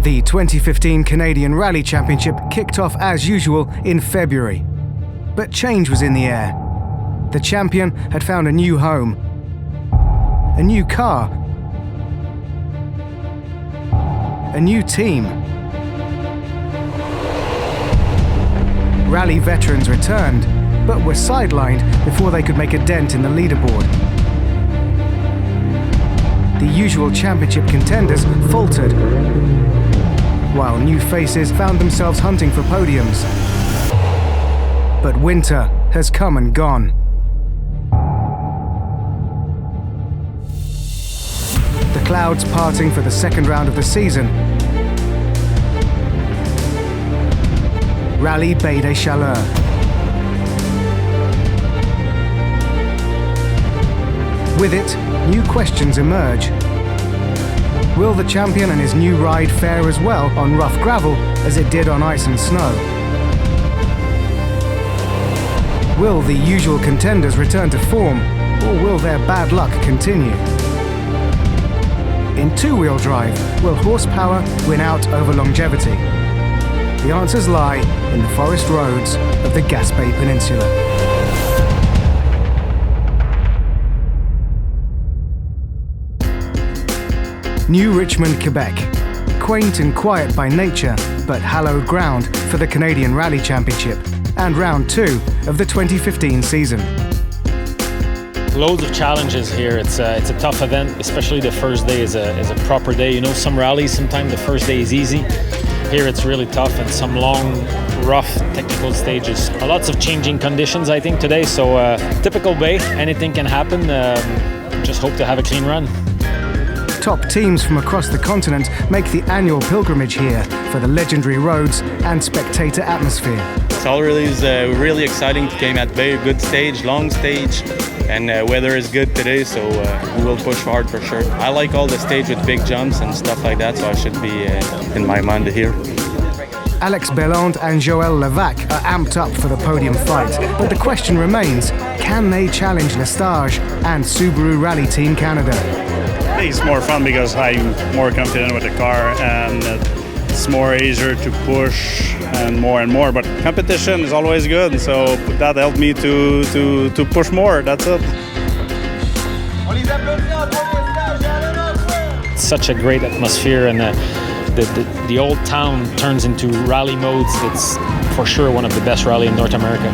The 2015 Canadian Rally Championship kicked off as usual in February. But change was in the air. The champion had found a new home, a new car, a new team. Rally veterans returned, but were sidelined before they could make a dent in the leaderboard. The usual championship contenders faltered, while new faces found themselves hunting for podiums. But winter has come and gone. The clouds parting for the second round of the season. Rallye Baie des Chaleurs. With it, new questions emerge. Will the champion and his new ride fare as well on rough gravel as it did on ice and snow? Will the usual contenders return to form, or will their bad luck continue? In two-wheel drive, will horsepower win out over longevity? The answers lie in the forest roads of the Gaspé Peninsula. New Richmond, Quebec. Quaint and quiet by nature, but hallowed ground for the Canadian Rally Championship and round 2 of the 2015 season. Loads of challenges here. It's a tough event, especially the first day is a proper day. You know, some rallies, sometimes the first day is easy. Here it's really tough and some long, rough technical stages. Lots of changing conditions, I think, today. So typical Bay, anything can happen. Just hope to have a clean run. Top teams from across the continent make the annual pilgrimage here for the legendary roads and spectator atmosphere. Chaleurs is really exciting. Came at Bay, a good stage, long stage, and weather is good today, so we will push hard for sure. I like all the stage with big jumps and stuff like that, so I should be in my mind here. Alex Belland and Joël Levac are amped up for the podium fight, but the question remains, can they challenge Lestage and Subaru Rally Team Canada? It's more fun because I'm more confident with the car and it's more easier to push and more, but competition is always good, so that helped me to push more, that's it. It's such a great atmosphere, and the old town turns into rally modes. It's for sure one of the best rally in North America.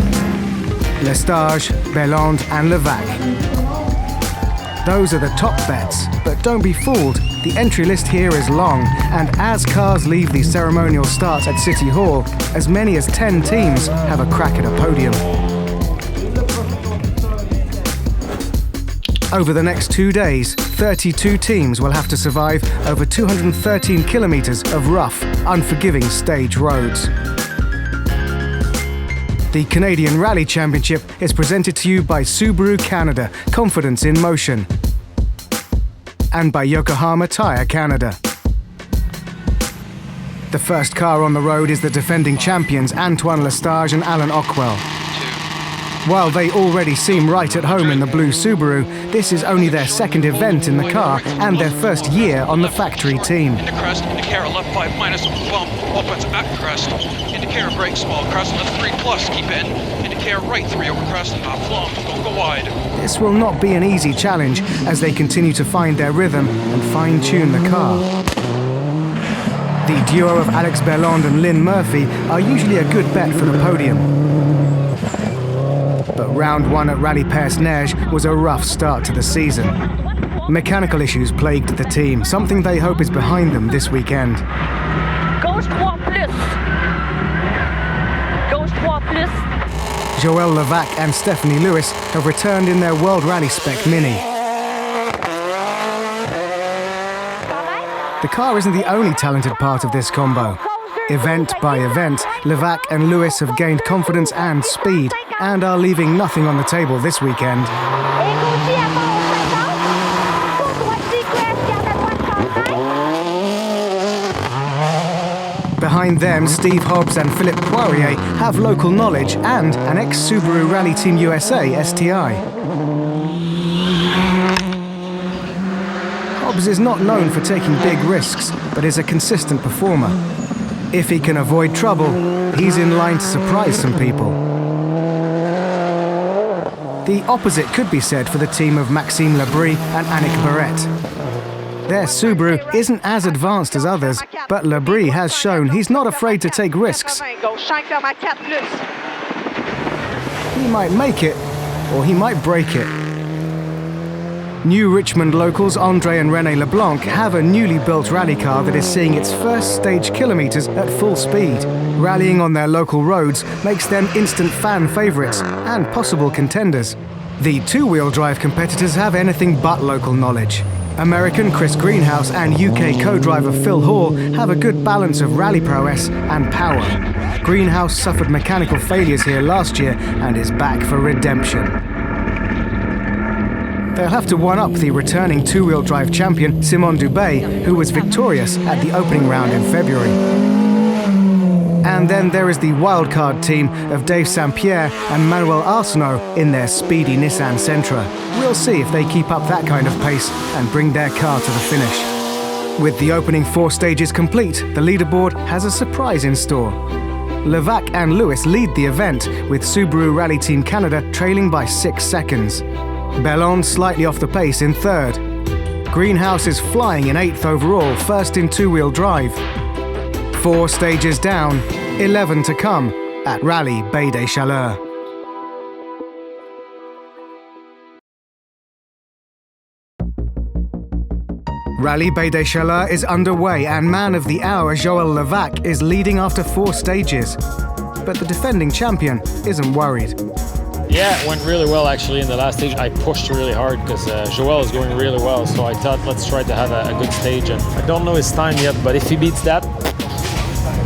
Lestage, Belland and Levac. Those are the top bets, but don't be fooled, the entry list here is long, and as cars leave the ceremonial start at City Hall, as many as 10 teams have a crack at a podium. Over the next 2 days, 32 teams will have to survive over 213 kilometers of rough, unforgiving stage roads. The Canadian Rally Championship is presented to you by Subaru Canada, confidence in motion, and by Yokohama Tire Canada. The first car on the road is the defending champions Antoine Lestage and Alan Ockwell. While they already seem right at home in the blue Subaru, this is only their second event in the car and their first year on the factory team. Into crest, indicator left 5 minus, bump, opens at crest, indicator brake small crest, left 3 plus, keep in, indicator right 3 over crest, half long, don't go wide. This will not be an easy challenge as they continue to find their rhythm and fine-tune the car. The duo of Alex Belland and Lynn Murphy are usually a good bet for the podium. But round 1 at Rallye Baie was a rough start to the season. Mechanical issues plagued the team, something they hope is behind them this weekend. Joël Levac and Stephanie Lewis have returned in their World Rally Spec Mini. The car isn't the only talented part of this combo. Event by event, Levac and Lewis have gained confidence and speed, and are leaving nothing on the table this weekend. Behind them, Steve Hobbs and Philippe Poirier have local knowledge and an ex-Subaru Rally Team USA STI. Hobbs Greenhouse is not known for taking big risks, but is a consistent performer. If he can avoid trouble, he's in line to surprise some people. The opposite could be said for the team of Maxime Labrie and Annick Barrette. Their Subaru isn't as advanced as others, but Labrie has shown he's not afraid to take risks. He might make it, or he might break it. New Richmond locals Andre and René Leblanc have a newly built rally car that is seeing its first stage kilometres at full speed. Rallying on their local roads makes them instant fan favourites and possible contenders. The two-wheel drive competitors have anything but local knowledge. American Chris Greenhouse and UK co-driver Phil Hall have a good balance of rally prowess and power. Greenhouse suffered mechanical failures here last year and is back for redemption. They'll have to one-up the returning two-wheel drive champion Simon Dubé, who was victorious at the opening round in February. And then there is the wildcard team of Dave St. Pierre and Manuel Arsenault in their speedy Nissan Sentra. We'll see if they keep up that kind of pace and bring their car to the finish. With the opening 4 stages complete, the leaderboard has a surprise in store. Levac and Lewis lead the event, with Subaru Rally Team Canada trailing by 6 seconds. Bellon slightly off the pace in 3rd. Greenhouse is flying in 8th overall, first in two-wheel drive. 4 stages down, 11 to come at Rallye Baie des Chaleurs. Rallye Baie des Chaleurs is underway and man of the hour Joël Levac is leading after 4 stages. But the defending champion isn't worried. Yeah, it went really well actually in the last stage. I pushed really hard because Joël is going really well, so I thought let's try to have a good stage. And I don't know his time yet, but if he beats that,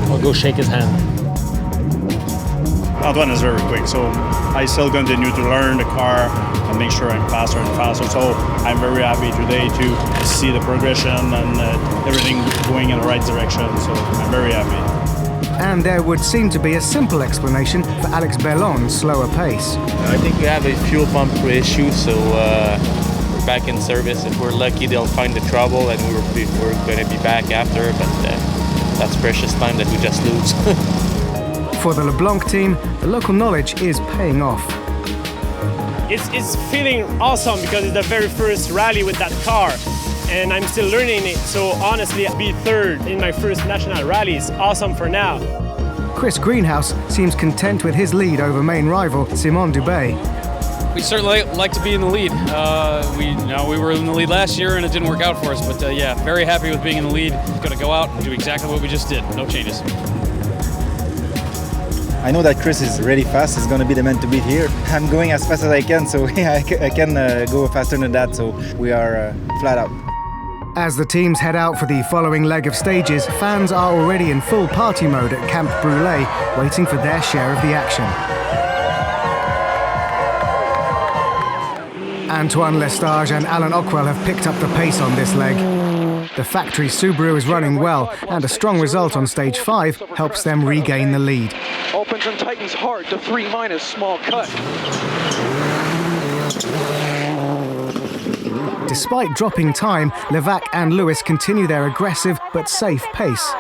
I'll go shake his hand. Antoine is very quick, so I still continue to learn the car and make sure I'm faster and faster. So I'm very happy today to see the progression and everything going in the right direction. So I'm very happy. And there would seem to be a simple explanation for Alex Bellon's slower pace. I think we have a fuel pump issue, so we're back in service. If we're lucky, they'll find the trouble and we're going to be back after, but that's precious time that we just lose. For the LeBlanc team, the local knowledge is paying off. It's feeling awesome because it's the very first rally with that car. And I'm still learning it, so honestly, I'll be 3rd in my first national rally is awesome for now. Chris Greenhouse seems content with his lead over main rival Simon Dubé. We certainly like to be in the lead. We were in the lead last year and it didn't work out for us, but yeah, very happy with being in the lead. Going to go out and do exactly what we just did, no changes. I know that Chris is really fast. He's going to be the man to beat here. I'm going as fast as I can, so I can go faster than that, so we are flat out. As the teams head out for the following leg of stages, fans are already in full party mode at Camp Brûlé, waiting for their share of the action. Antoine Lestage and Alan Ockwell have picked up the pace on this leg. The factory Subaru is running well, and a strong result on stage 5 helps them regain the lead. Opens and tightens hard to 3-, small cut. Despite dropping time, Levac and Lewis continue their aggressive but safe pace.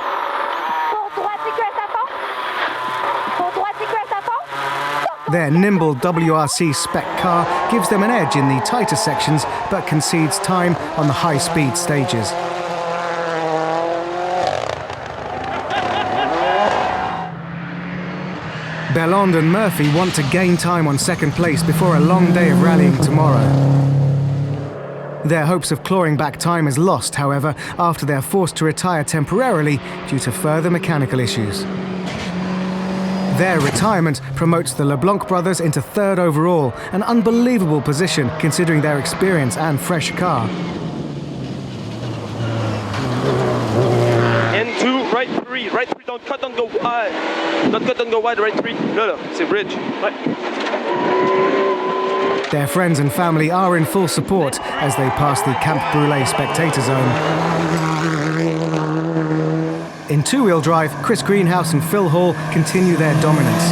Their nimble WRC spec car gives them an edge in the tighter sections but concedes time on the high-speed stages. Bellond and Murphy want to gain time on 2nd place before a long day of rallying tomorrow. Their hopes of clawing back time is lost, however, after they're forced to retire temporarily due to further mechanical issues. Their retirement promotes the LeBlanc brothers into 3rd overall, an unbelievable position considering their experience and fresh car. Into right 3, don't cut, don't go wide. Don't cut, don't go wide, right 3. No, c'est bridge. Right. Their friends and family are in full support as they pass the Camp Brûlé spectator zone. In two-wheel drive, Chris Greenhouse and Phil Hall continue their dominance.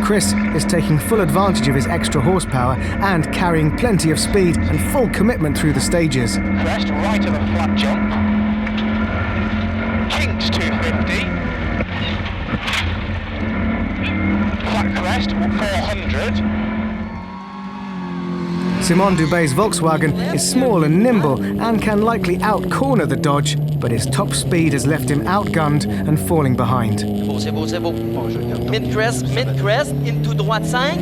Chris is taking full advantage of his extra horsepower and carrying plenty of speed and full commitment through the stages. Crest right of the flat jump. Kinks 250. Flat crest 400. Simon Dubé's Volkswagen is small and nimble and can likely out-corner the Dodge, but his top speed has left him outgunned and falling behind. C'est beau, c'est beau. Mid-crest, into droite 5.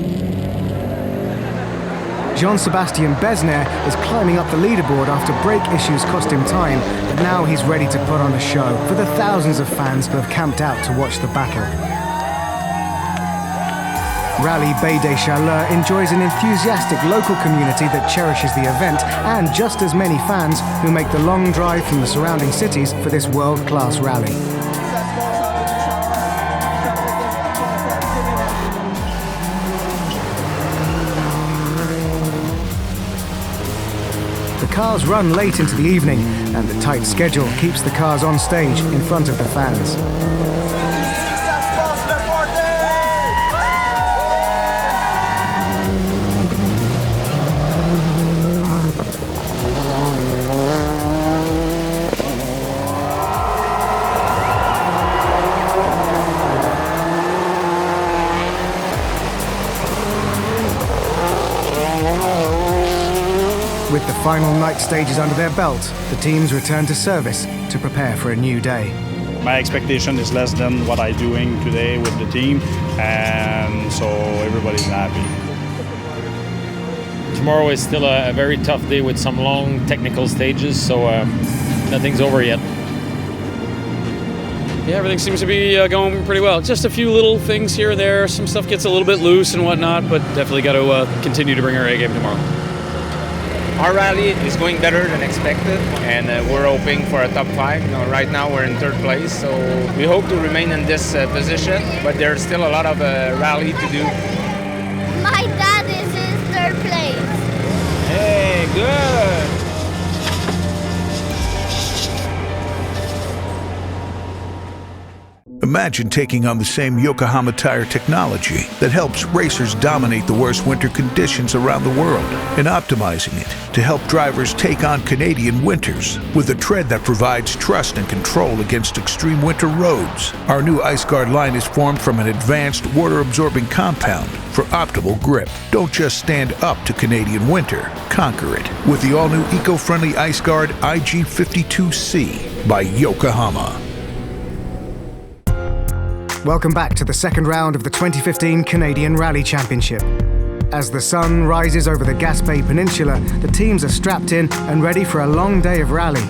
Jean-Sébastien Besner is climbing up the leaderboard after brake issues cost him time, but now he's ready to put on a show for the thousands of fans who have camped out to watch the battle. Rallye Baie des Chaleurs enjoys an enthusiastic local community that cherishes the event and just as many fans who make the long drive from the surrounding cities for this world-class rally. The cars run late into the evening and the tight schedule keeps the cars on stage in front of the fans. With the final night stages under their belt, the teams return to service to prepare for a new day. My expectation is less than what I'm doing today with the team, and so everybody's happy. Tomorrow is still a very tough day with some long technical stages, so nothing's over yet. Yeah, everything seems to be going pretty well. Just a few little things here and there. Some stuff gets a little bit loose and whatnot, but definitely got to continue to bring our A game tomorrow. Our rally is going better than expected, and we're hoping for a top 5. Right now we're in 3rd place, so we hope to remain in this position, but there's still a lot of rally to do. My dad is in 3rd place. Hey, good! Imagine taking on the same Yokohama Tire technology that helps racers dominate the worst winter conditions around the world and optimizing it to help drivers take on Canadian winters with a tread that provides trust and control against extreme winter roads. Our new Ice Guard line is formed from an advanced water-absorbing compound for optimal grip. Don't just stand up to Canadian winter, conquer it with the all-new eco-friendly Ice Guard IG52C by Yokohama. Welcome back to the second round of the 2015 Canadian Rally Championship. As the sun rises over the Gaspé Peninsula, the teams are strapped in and ready for a long day of rally.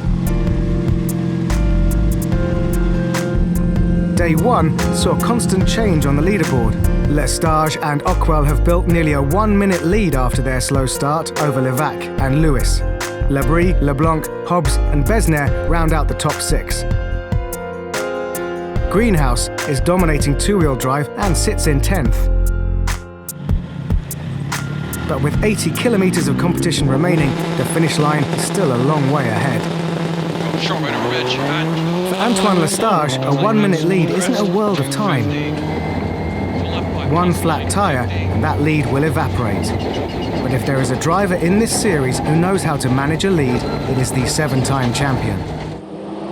Day 1 saw constant change on the leaderboard. Lestage and Ockwell have built nearly a 1-minute lead after their slow start over Levac and Lewis. Labrie, LeBlanc, Hobbs and Besner round out the top 6. Greenhouse is dominating two-wheel drive and sits in 10th. But with 80 kilometres of competition remaining, the finish line is still a long way ahead. For Antoine Lestage, a 1-minute lead isn't a world of time. One flat tyre and that lead will evaporate. But if there is a driver in this series who knows how to manage a lead, it is the 7-time champion.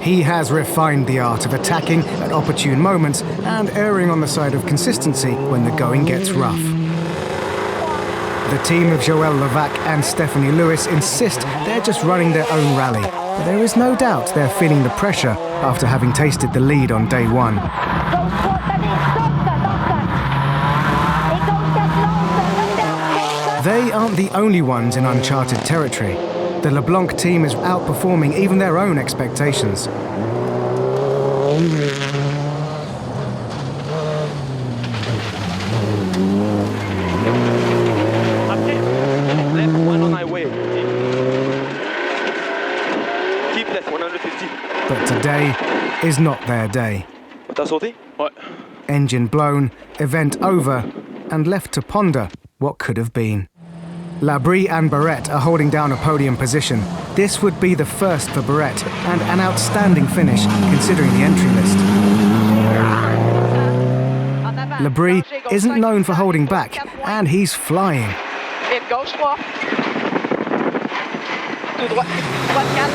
He has refined the art of attacking at opportune moments and erring on the side of consistency when the going gets rough. The team of Joël Levac and Stephanie Lewis insist they're just running their own rally, but there is no doubt they're feeling the pressure after having tasted the lead on day 1. They aren't the only ones in uncharted territory. The LeBlanc team is outperforming even their own expectations. Left, one on highway. Keep left, 150. But today is not their day. T'as sauté? Ouais. Engine blown, event over, and left to ponder what could have been. Labrie and Barrett are holding down a podium position. This would be the first for Barrett, and an outstanding finish considering the entry list. Le Baie isn't known for holding back, and he's flying. Gauche 3. Tout droit. Droite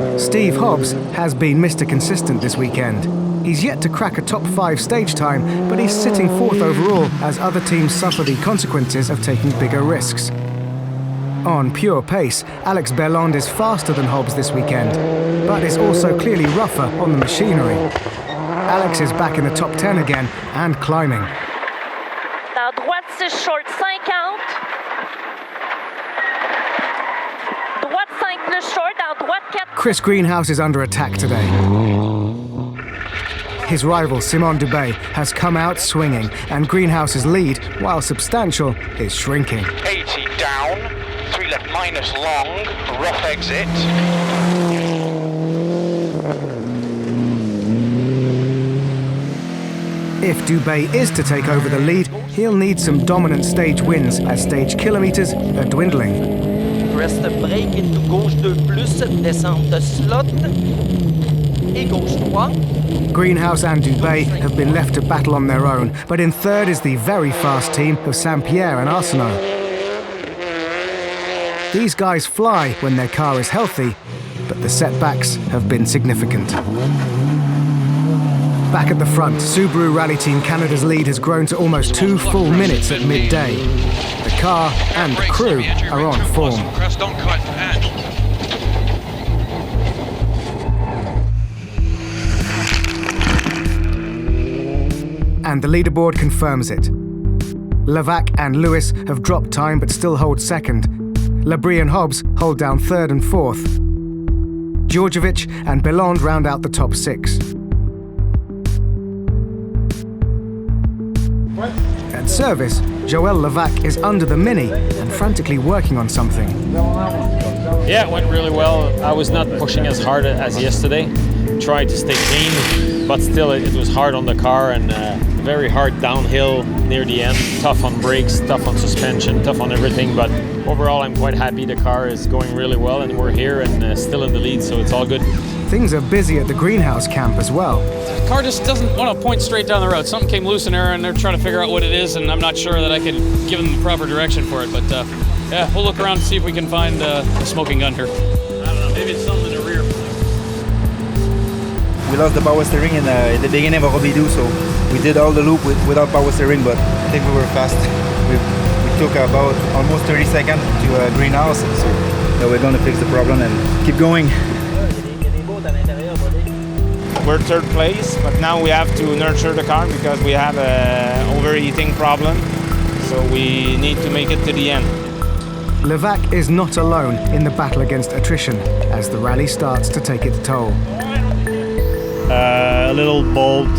4. Steve Hobbs has been Mr. Consistent this weekend. He's yet to crack a top 5 stage time, but he's sitting 4th overall as other teams suffer the consequences of taking bigger risks. On pure pace, Alex Berland is faster than Hobbs this weekend, but is also clearly rougher on the machinery. Alex is back in the top 10 again and climbing. Dans droite 6 short 50. Droite 5 plus short, dans droite 4. Chris Greenhouse is under attack today. His rival Simon Dubé has come out swinging, and Greenhouse's lead, while substantial, is shrinking. 80 down, 3 left minus long, rough exit. If Dubé is to take over the lead, he'll need some dominant stage wins as stage kilometers are dwindling. Rest break into gauche 2 plus, descente de slot et gauche 3. Greenhouse and Dubé have been left to battle on their own, but in third is the very fast team of Saint-Pierre and Arsenault. These guys fly when their car is healthy, but the setbacks have been significant. Back at the front, Subaru Rally Team Canada's lead has grown to almost 2 full minutes at midday. The car and the crew are on form. And the leaderboard confirms it. Levac and Lewis have dropped time but still hold second. Le Baie and Hobbs hold down third and fourth. Djordjevic and Belland round out the top 6. At service, Joël Levac is under the Mini and frantically working on something. Yeah, it went really well. I was not pushing as hard as yesterday. Tried to stay clean, but still it was hard on the car and very hard downhill near the end. Tough on brakes, tough on suspension, tough on everything, but overall I'm quite happy. The car is going really well and we're here and still in the lead, so it's all good. Things are busy at the Greenhouse camp as well. The car just doesn't want to point straight down the road. Something came loose in there and they're trying to figure out what it is, and I'm not sure that I could give them the proper direction for it, but yeah, we'll look around and see if we can find the smoking gun here. I don't know, maybe it's something in the rear. We lost the power steering in the beginning of Robidoux, so we did all the loop without power steering, but I think we were fast. We took about almost 30 seconds to Greenhouse, so now we're going to fix the problem and keep going. We're third place, but now we have to nurture the car because we have an overheating problem, so we need to make it to the end. Levac is not alone in the battle against attrition as the rally starts to take its toll. A little bolt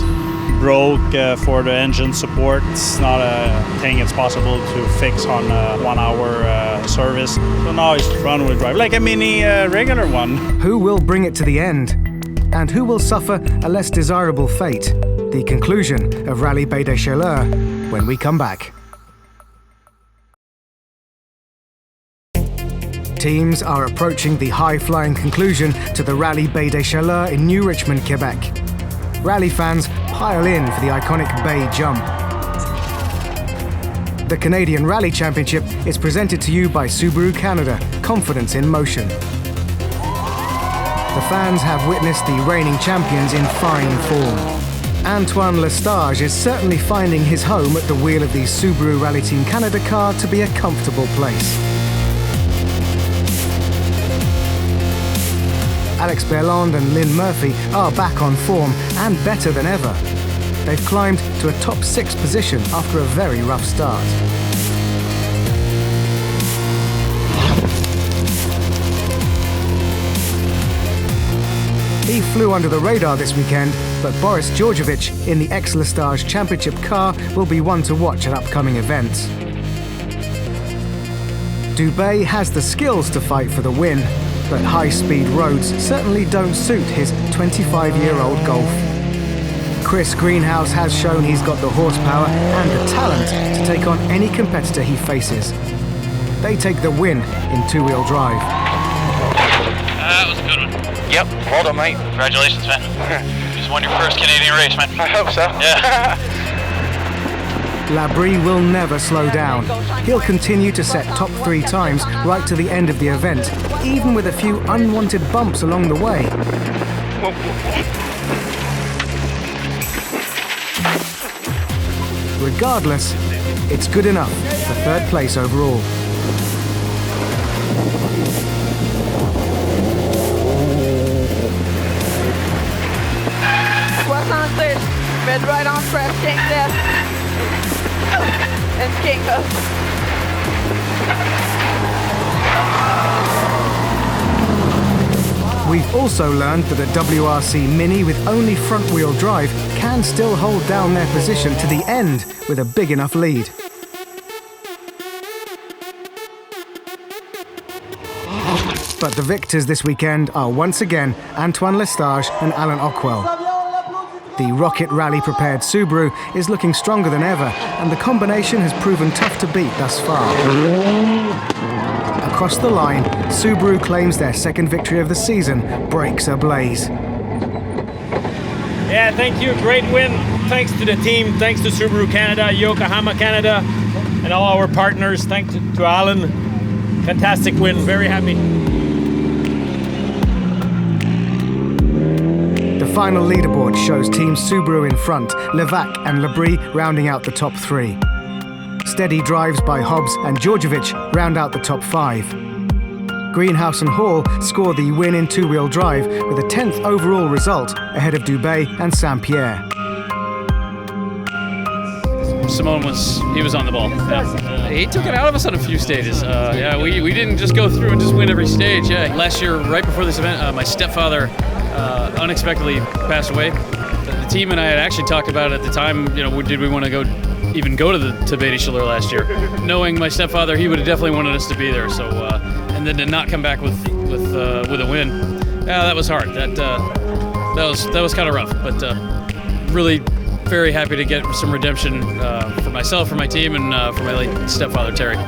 broke for the engine support. It's not a thing it's possible to fix on a 1 hour service. So now it's front wheel drive, like a mini regular one. Who will bring it to the end? And who will suffer a less desirable fate? The conclusion of Rallye Baie des Chaleurs when we come back. Teams are approaching the high-flying conclusion to the Rallye Baie des Chaleurs in New Richmond, Quebec. Rally fans pile in for the iconic Baie jump. The Canadian Rally Championship is presented to you by Subaru Canada, confidence in motion. The fans have witnessed the reigning champions in fine form. Antoine Lestage is certainly finding his home at the wheel of the Subaru Rally Team Canada car to be a comfortable place. Alex Berland and Lynn Murphy are back on form and better than ever. They've climbed to a top 6 position after a very rough start. He flew under the radar this weekend, but Boris Djordjevic in the ex-Lestage Championship car will be one to watch at upcoming events. Dubé has the skills to fight for the win, but high-speed roads certainly don't suit his 25-year-old Golf. Chris Greenhouse has shown he's got the horsepower and the talent to take on any competitor he faces. They take the win in two-wheel drive. That was a good one. Yep, well done, mate. Congratulations, man. Just won your first Canadian race, man. I hope so. Yeah. Baie will never slow down. He'll continue to set top 3 times right to the end of the event, even with a few unwanted bumps along the way. Regardless, it's good enough for 3rd place overall. Mid right on press, king left. And king up. We've also learned that a WRC Mini with only front-wheel drive can still hold down their position to the end with a big enough lead. But the victors this weekend are once again Antoine Lestage and Alan Ockwell. The rocket rally-prepared Subaru is looking stronger than ever, and the combination has proven tough to beat thus far. Across the line, Subaru claims their 2nd victory of the season, brakes ablaze. Yeah, thank you. Great win. Thanks to the team. Thanks to Subaru Canada, Yokohama Canada, and all our partners. Thanks to Alan. Fantastic win. Very happy. The final leaderboard shows Team Subaru in front, Levac and Baie rounding out the top 3. Steady drives by Hobbs and Djordjevic round out the top 5. Greenhouse and Hall score the win in 2-wheel drive with a 10th overall result ahead of Dubé and Saint-Pierre. Simone was on the ball. Yeah. He took it out of us on a few stages. Yeah, we didn't just go through and just win every stage. Yeah. Last year, right before this event, my stepfather unexpectedly passed away. The team and I had actually talked about it at the time, did we want to go to Baie Chaleurs last year? Knowing my stepfather, he would have definitely wanted us to be there. So, and then to not come back with a win, yeah, that was hard. That was kind of rough, but really very happy to get some redemption for myself, for my team, and for my late stepfather, Terry.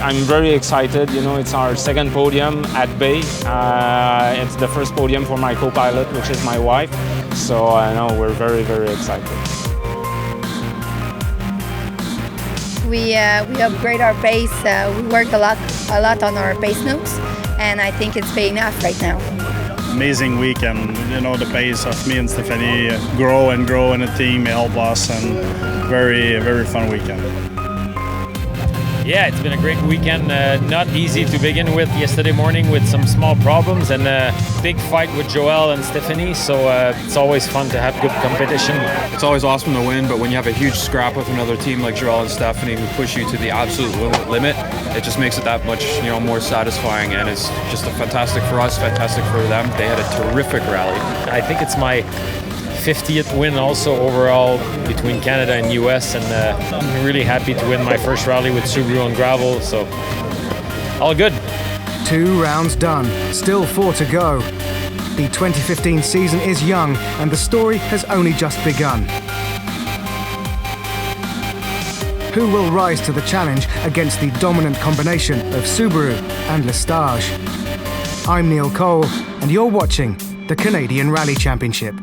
I'm very excited. It's our 2nd podium at Baie. It's the 1st podium for my co-pilot, which is my wife. So I know we're very, very excited. We upgrade our bass. We work a lot on our bass notes, and I think it's paying off right now. Amazing weekend. The pace of me and Stephanie grow in the team, help us, and very, very fun weekend. Yeah, it's been a great weekend. Not easy to begin with yesterday morning with some small problems and a big fight with Joel and Stephanie. So it's always fun to have good competition. It's always awesome to win, but when you have a huge scrap with another team like Joel and Stephanie who push you to the absolute limit, it just makes it that much more satisfying. And it's just fantastic for us, fantastic for them. They had a terrific rally. I think it's my 50th win also overall between Canada and US, and I'm really happy to win my first rally with Subaru on gravel, so all good. 2 rounds done, still 4 to go. The 2015 season is young and the story has only just begun. Who will rise to the challenge against the dominant combination of Subaru and Lestage? I'm Neil Cole and you're watching the Canadian Rally Championship.